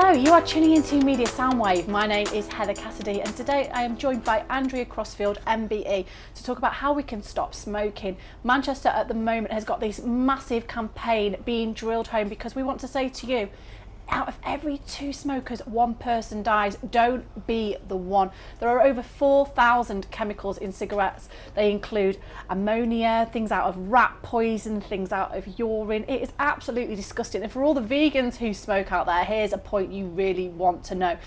Hello, you are tuning into Media Soundwave. My name is Heather Cassidy and today I am joined by Andrea Crossfield MBE to talk about how we can stop smoking. Manchester at the moment has got this massive campaign being drilled home because we want to say to you, out of every 2 smokers, 1 person dies. Don't be the one. There are over 4,000 chemicals in cigarettes. They include ammonia, things out of rat poison, things out of urine. It is absolutely disgusting. And for all the vegans who smoke out there, here's a point you really want to know.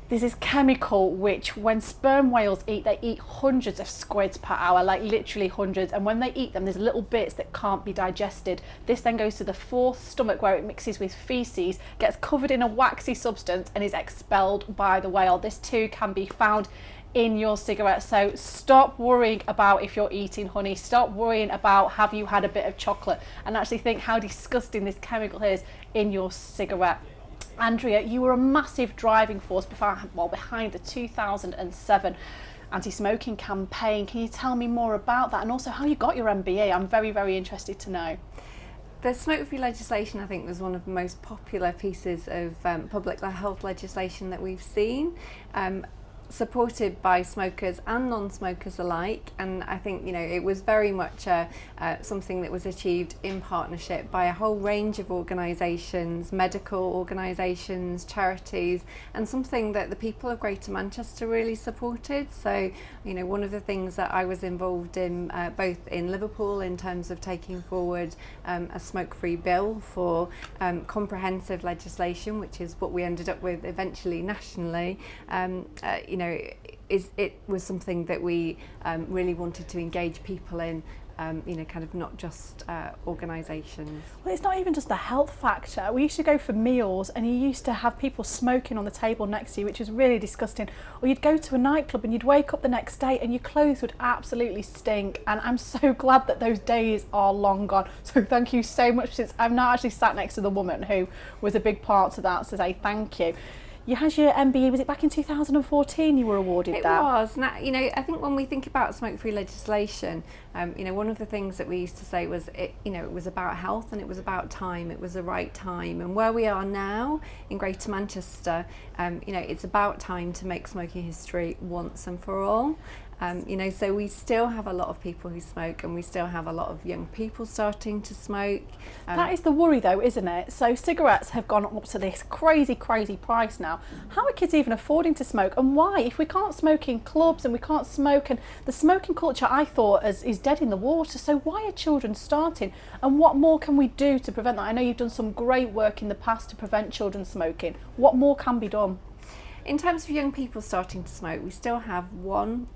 This is chemical which, when sperm whales eat, they eat hundreds of squids per hour, like literally hundreds. And when they eat them, there's little bits that can't be digested. This then goes to the 4th stomach where it mixes with feces, gets covered in a waxy substance and is expelled by the whale. This too can be found in your cigarette. So stop worrying about if you're eating honey. Stop worrying about have you had a bit of chocolate, and actually think how disgusting this chemical is in your cigarette. Andrea, you were a massive driving force behind the 2007 anti-smoking campaign. Can you tell me more about that and also how you got your MBE? I'm very, very interested to know. The smoke-free legislation, I think, was one of the most popular pieces of public health legislation that we've seen. Supported by smokers and non-smokers alike, and I think it was very much something that was achieved in partnership by a whole range of organisations, medical organisations, charities, and something that the people of Greater Manchester really supported. So one of the things that I was involved in both in Liverpool in terms of taking forward a smoke-free bill for comprehensive legislation, which is what we ended up with eventually nationally. It was something that we really wanted to engage people in, kind of not just organisations. Well, it's not even just the health factor. We used to go for meals and you used to have people smoking on the table next to you, which was really disgusting. Or you'd go to a nightclub and you'd wake up the next day and your clothes would absolutely stink. And I'm so glad that those days are long gone. So thank you so much, since I've now actually sat next to the woman who was a big part of that, to say thank you. You had your MBE, was it back in 2014 you were awarded that? It was. Now, I think when we think about smoke-free legislation, one of the things that we used to say was, it was about health and it was about time. It was the right time. And where we are now in Greater Manchester, it's about time to make smoking history once and for all. So we still have a lot of people who smoke, and we still have a lot of young people starting to smoke. That is the worry though, isn't it? So cigarettes have gone up to this crazy price now. How are kids even affording to smoke, and why? If we can't smoke in clubs and we can't smoke, and the smoking culture I thought is dead in the water, so why are children starting, and what more can we do to prevent that? I know you've done some great work in the past to prevent children smoking. What more can be done? In terms of young people starting to smoke, we still have 11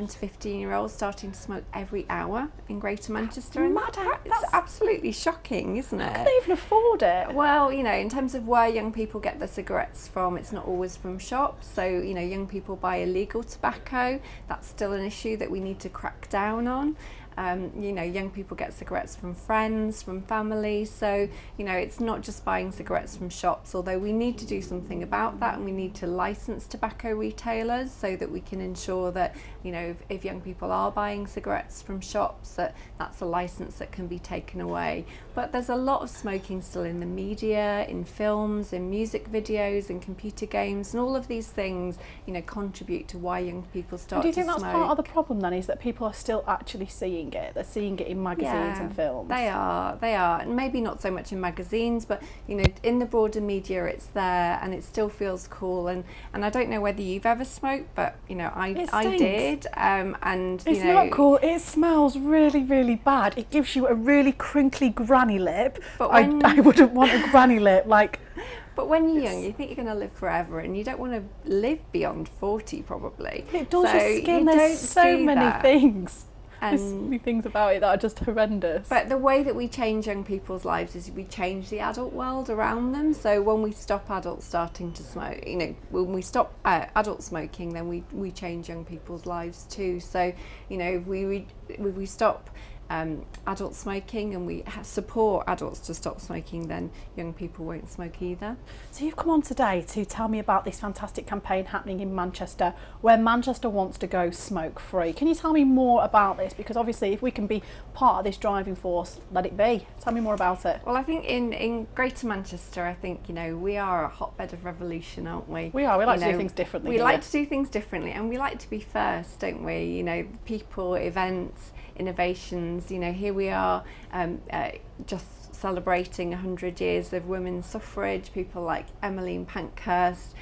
to 15-year-olds starting to smoke every hour in Greater Manchester. And it's absolutely shocking, isn't it? How can they even afford it? Well, in terms of where young people get their cigarettes from, it's not always from shops. So, young people buy illegal tobacco. That's still an issue that we need to crack down on. Young people get cigarettes from friends, from family. So, it's not just buying cigarettes from shops, although we need to do something about that, and we need to license tobacco retailers so that we can ensure that, if young people are buying cigarettes from shops, that's a license that can be taken away. But there's a lot of smoking still in the media, in films, in music videos, in computer games, and all of these things, contribute to why young people start to smoke. Do you think that's part of the problem then, is that people are still actually seeing it? They're seeing it in magazines and films. They are, and maybe not so much in magazines, but in the broader media it's there, and it still feels cool. And I don't know whether you've ever smoked, but I did, and it's not cool. It smells really, really bad. It gives you a really crinkly granny lip. But I wouldn't want a granny lip like. But when you're young, you think you're going to live forever, and you don't want to live beyond 40 probably. It does your skin. There's so many things. And there's so many things about it that are just horrendous. But the way that we change young people's lives is we change the adult world around them. So when we stop adults starting to smoke, when we stop adult smoking, then we change young people's lives too. So if we stop adult smoking and we support adults to stop smoking, then young people won't smoke either. So you've come on today to tell me about this fantastic campaign happening in Manchester, where Manchester wants to go smoke free. Can you tell me more about this? Because obviously if we can be part of this driving force, let it be. Tell me more about it. Well, I think in Greater Manchester, I think, we are a hotbed of revolution, aren't we? We are. We like to do things differently. We like to do things differently, and we like to be first, don't we? People, events, innovations. Here we are, just celebrating 100 years of women's suffrage. People like Emmeline Pankhurst.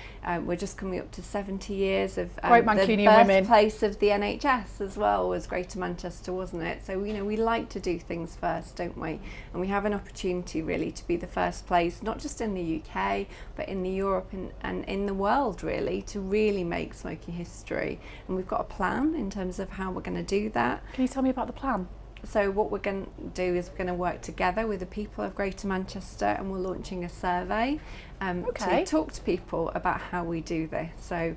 We're just coming up to 70 years of Great the Mancunian women. birthplace of the NHS as well was Greater Manchester, wasn't it? So we like to do things first, don't we? And we have an opportunity really to be the first place, not just in the UK, but in the Europe and in the world really, to really make smoking history. And we've got a plan in terms of how we're going to do that. Can you tell me about the plan? So what we're going to do is we're going to work together with the people of Greater Manchester, and we're launching a survey to talk to people about how we do this. So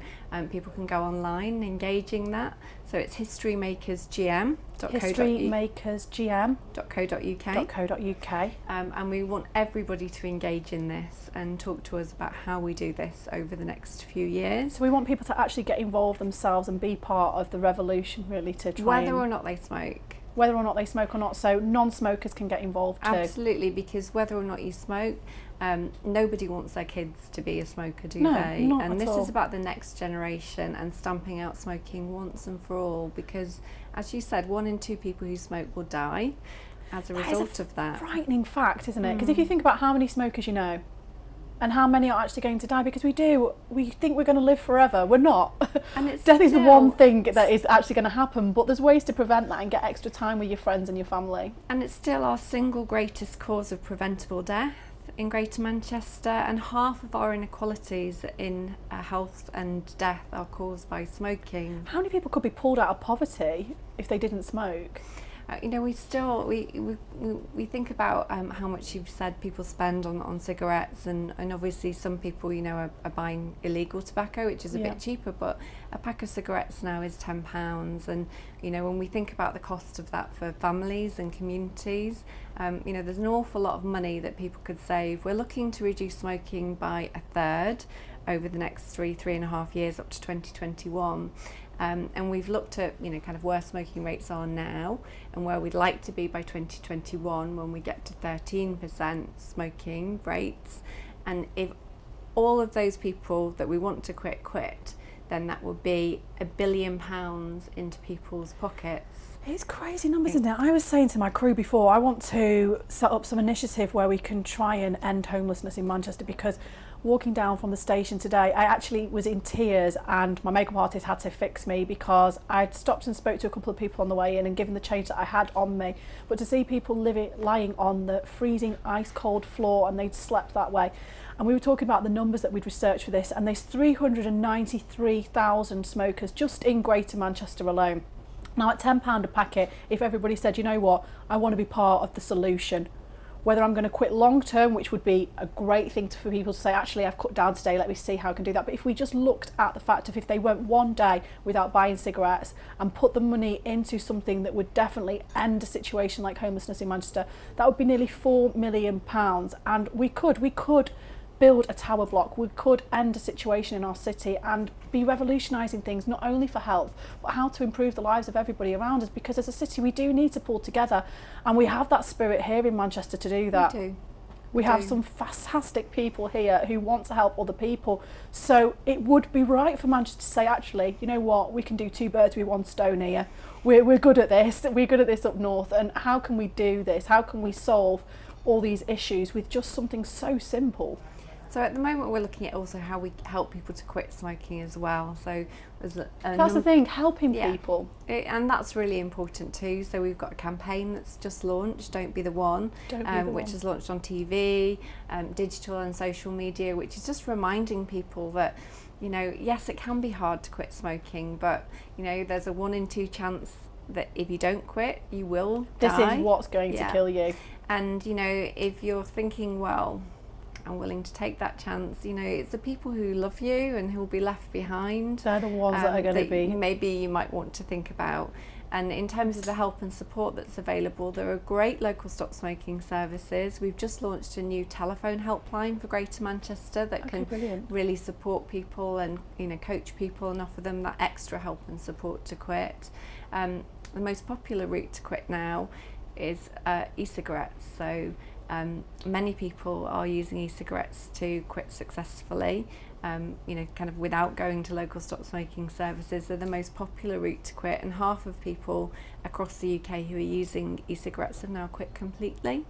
people can go online and engage in that. So it's historymakersgm.co.uk. And we want everybody to engage in this and talk to us about how we do this over the next few years. So we want people to actually get involved themselves and be part of the revolution, really, to try whether or not they smoke. Whether or not they smoke or not, so non-smokers can get involved too. Absolutely, because whether or not you smoke, nobody wants their kids to be a smoker, do No, they? not And at this all. is about the next generation and stamping out smoking once and for all, because as you said, 1 in 2 people who smoke will die as a result of that. Frightening fact, isn't it? Because if you think about how many smokers you know, and how many are actually going to die, because we think we're going to live forever. We're not. And it's death is the one thing that is actually going to happen, but there's ways to prevent that and get extra time with your friends and your family. And it's still our single greatest cause of preventable death in Greater Manchester, and half of our inequalities in health and death are caused by smoking. How many people could be pulled out of poverty if they didn't smoke? We think about how much you've said people spend on cigarettes, and obviously some people are buying illegal tobacco, which is a bit cheaper, but a pack of cigarettes now is £10, and when we think about the cost of that for families and communities, there's an awful lot of money that people could save. We're looking to reduce smoking by a third over the next 3.5 years up to 2021. And we've looked at kind of where smoking rates are now and where we'd like to be by 2021 when we get to 13% smoking rates. And if all of those people that we want to quit, then that would be £1 billion into people's pockets. It's crazy numbers, isn't it? I was saying to my crew before, I want to set up some initiative where we can try and end homelessness in Manchester, because walking down from the station today, I actually was in tears, and my makeup artist had to fix me because I'd stopped and spoke to a couple of people on the way in and given the change that I had on me. But to see people lying on the freezing ice cold floor, and they'd slept that way. And we were talking about the numbers that we'd researched for this, and there's 393,000 smokers just in Greater Manchester alone. Now at £10 a packet, if everybody said, you know what, I want to be part of the solution, whether I'm going to quit long term, which would be a great thing for people to say, actually I've cut down today, let me see how I can do that. But if we just looked at the fact of if they went one day without buying cigarettes and put the money into something that would definitely end a situation like homelessness in Manchester, that would be nearly £4 million. And we could build a tower block. We could end a situation in our city and be revolutionising things, not only for health, but how to improve the lives of everybody around us, because as a city we do need to pull together, and we have that spirit here in Manchester to do that. We have some fantastic people here who want to help other people, so it would be right for Manchester to say, actually, you know what, we can do 2 birds with 1 stone here. We're good at this, we're good at this up north, and how can we do this? How can we solve all these issues with just something so simple? So at the moment we're looking at also how we help people to quit smoking as well. So there's that's the thing, helping people. And that's really important too. So we've got a campaign that's just launched, Don't Be the One, which is launched on TV, digital and social media, which is just reminding people that, yes, it can be hard to quit smoking, but, there's a 1 in 2 chance that if you don't quit, you will die. This is what's going to kill you. And, if you're thinking, well, I'm willing to take that chance, it's the people who love you and who will be left behind. They're the ones that are going to be. Maybe you might want to think about. And in terms of the help and support that's available, there are great local stop smoking services. We've just launched a new telephone helpline for Greater Manchester that can really support people and coach people and offer them that extra help and support to quit. The most popular route to quit now is e-cigarettes. So many people are using e-cigarettes to quit successfully, kind of without going to local stop smoking services. They're the most popular route to quit, and half of people across the UK who are using e-cigarettes have now quit completely.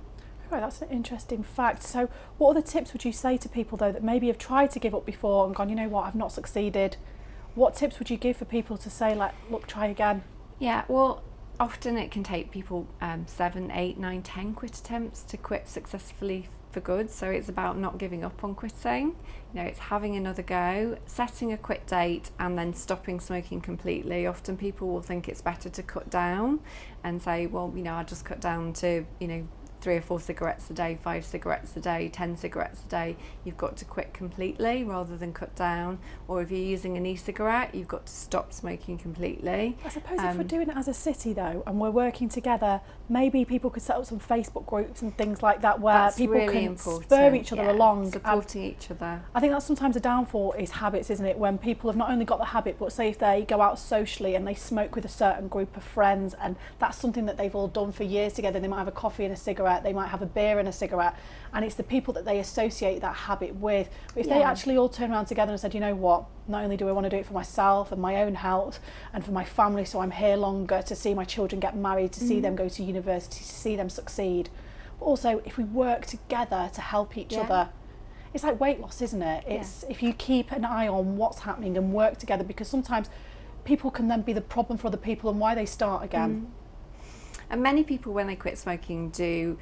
Right, that's an interesting fact. So what other tips would you say to people though that maybe have tried to give up before and gone, you know what, I've not succeeded? What tips would you give for people to say, like, look, try again? Yeah, well, often it can take people 7, 8, 9, 10 quit attempts to quit successfully for good. So it's about not giving up on quitting. It's having another go, setting a quit date, and then stopping smoking completely. Often people will think it's better to cut down and say, well, I'll just cut down to 3 or 4 cigarettes a day, 5 cigarettes a day, 10 cigarettes a day. You've got to quit completely rather than cut down. Or if you're using an e-cigarette, you've got to stop smoking completely. I suppose if we're doing it as a city though, and we're working together, maybe people could set up some Facebook groups and things like that where that's people really can important. spur each other along. Supporting each other. I think that's sometimes a downfall is habits, isn't it? When people have not only got the habit, but say if they go out socially and they smoke with a certain group of friends, and that's something that they've all done for years together. They might have a coffee and a cigarette, they might have a beer and a cigarette, and it's the people that they associate that habit with. But if they actually all turn around together and said, you know what, not only do I want to do it for myself and my own health and for my family, so I'm here longer to see my children get married, to see them go to university, to see them succeed, but also if we work together to help each other. It's like weight loss, isn't it? It's if you keep an eye on what's happening and work together, because sometimes people can then be the problem for other people and why they start again. And many people, when they quit smoking, do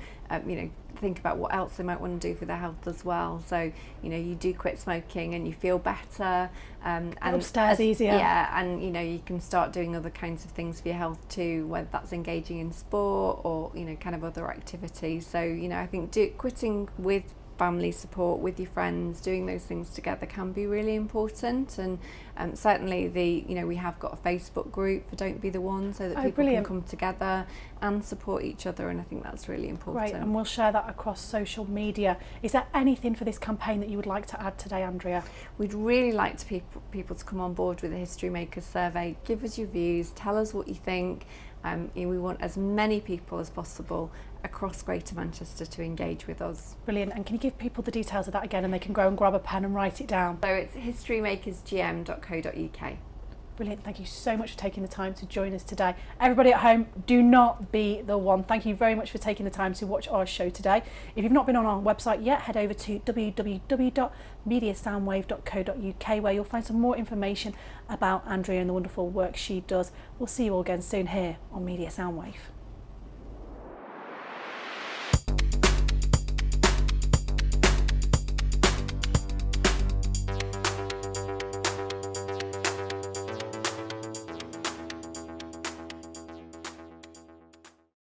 think about what else they might want to do for their health as well. So you do quit smoking and you feel better, and upstairs easier. Yeah, and you can start doing other kinds of things for your health too, whether that's engaging in sport or kind of other activities. So I think quitting with family support, with your friends, doing those things together can be really important. And certainly we have got a Facebook group for Don't Be the One, so that people can come together and support each other, and I think that's really important. Great, and we'll share that across social media. Is there anything for this campaign that you would like to add today, Andrea? We'd really like people to come on board with the History Makers survey. Give us your views, tell us what you think. We want as many people as possible across Greater Manchester to engage with us. Brilliant. And can you give people the details of that again, and they can go and grab a pen and write it down? So it's historymakersgm.co.uk. Brilliant. Thank you so much for taking the time to join us today. Everybody at home, do not be the one. Thank you very much for taking the time to watch our show today. If you've not been on our website yet, head over to www.mediasoundwave.co.uk, where you'll find some more information about Andrea and the wonderful work she does. We'll see you all again soon here on Media Soundwave.